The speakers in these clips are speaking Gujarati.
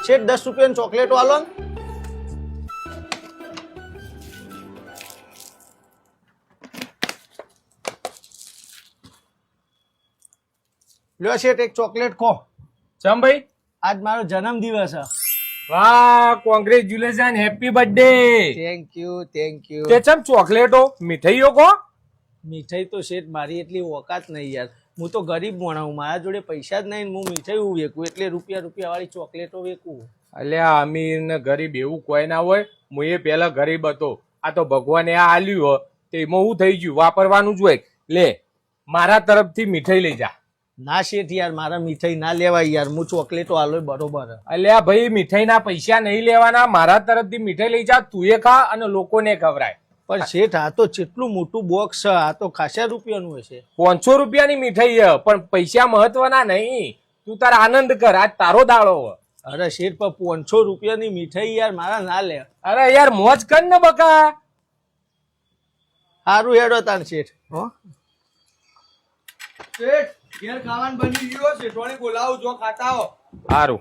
શેઠ 10 રૂપિયાની ચોકલેટો આલો ને. લ્યો શેઠ એક ચોકલેટ ખો. ચમ ભાઈ? આજ મારો જન્મદિવસ છે. વાહ, congratulation, happy birthday. Thank you thank you. તે ચમ ચોકલેટો મીઠાઈઓ કો? મીઠાઈ તો શેઠ મારી એટલી ઓકાત નહીં યાર. હું તો ગરીબ માણસ હું, મારા જોડે પૈસા જ નહીં. હું મીઠાઈ વેકું એટલે રૂપિયા વાળી ચોકલેટો વેકું. અલ્યા અમીર ને ગરીબ એવું કોઈ ના હોય. હું એ પેલા ગરીબ હતો, આ તો ભગવાને આ આલ્યું હો તે એમાં હું થઈ ગયું, વાપરવાનું જ હોય. લે મારા તરફથી મીઠાઈ લઈ જા. ના શેઠ યાર મારા મીઠાઈ ના લેવાય યાર. હું ચોકલેટો આલો બરોબર. અલ્યા ભાઈ મીઠાઈ ના પૈસા નહીં લેવાના, મારા તરફથી મીઠાઈ લઈ જા. તું એ ખા અને લોકોને ખવડાય. પણ શેઠ આ તો કેટલું મોટું બોક્સ છે, આ તો ખાસા રૂપિયાનું હશે. 500 રૂપિયાની મીઠાઈ છે, પણ પૈસા મહત્વના નહીં. તું તાર આનંદ કર, આજ તારો દાડો. અરે શેઠ પણ 500 રૂપિયાની મીઠાઈ યાર મારા ના લે. અરે યાર મોજ કર ને બકા. સારું હેડો તાન શેઠ. શેઠ ઘેર ખાવાનું બની ગયો છે, ટોણી બોલાવું જો ખાતા હો. સારું.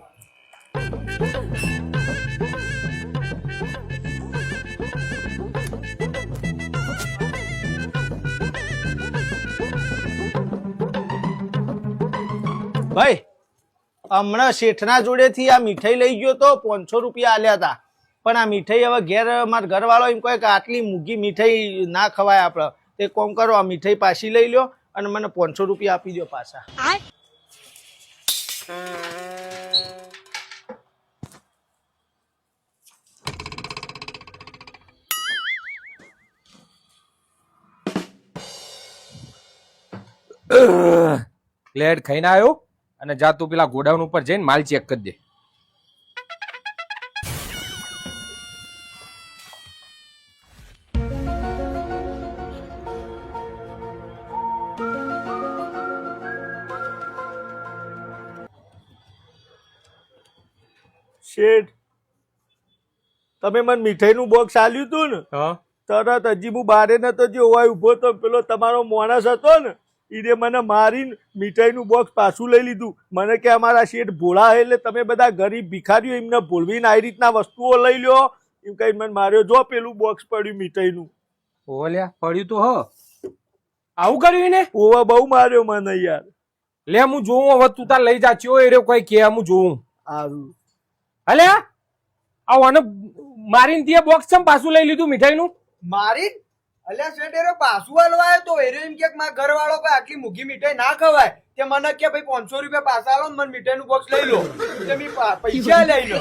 ભાઈ હમણાં શેઠના જોડેથી આ મીઠાઈ લઈ ગયો તો 500 રૂપિયા આલ્યા હતા. પણ આ મીઠાઈ હવે ઘેર મારા ઘરવાળો એમ કહે કે આટલી મૂંઘી મીઠાઈ ના ખવાય આપણે. તે કોમ કરો આ મીઠાઈ પાછી લઈ લો અને મને 500 રૂપિયા આપી દો પાછા. પ્લેટ ખાઈને આવ્યો અને જા તું પેલા ગોડાઉન ઉપર જઈને માલ ચેક કરી દે. શેઠ તમે મને મીઠાઈનું બોક્સ આલ્યું હતું ને, હા તરત હજી હું બારે નતો જે હોય ઉભો તો પેલો તમારો માણસ હતો ને એને મને મારીને મીઠાઈનું બોક્સ પાછું લઈ લીધું. મને કે અમારા શેઠ ભોળા એટલે તમે બધા ગરીબ ભિખારીઓ એમને ભૂલવીને આવી રીતના વસ્તુઓ લઈ લ્યો એમ કઈ મને માર્યો. જો પેલું બોક્સ પડ્યું મીઠાઈનું. ઓલ્યા પડ્યું તો હ આવું કર્યું ને? ઓવા બહુ માર્યો મને યાર. લે હું જોઉં હવે, તું તાર લઈ જા. ચો એ રહ્યો કોઈ કે હું જોઉં. સારું અલ્યા આને મારીને તે બોક્સ ચમ પાછું લઈ લીધું મીઠાઈનું? મારી અલ્યા શેઠ એરો પાછું આલવાયો તો એરો એમ કે મારા ઘરવાળો કોઈ આટલી મૂંઘી મીઠાઈ ના ખવાય. તે મને કે ભાઈ 500 રૂપિયા પાછા આલો ને મને મીઠાઈનું બોક્સ લઈ લો. એટલે મેં પૈસા લઈ લો.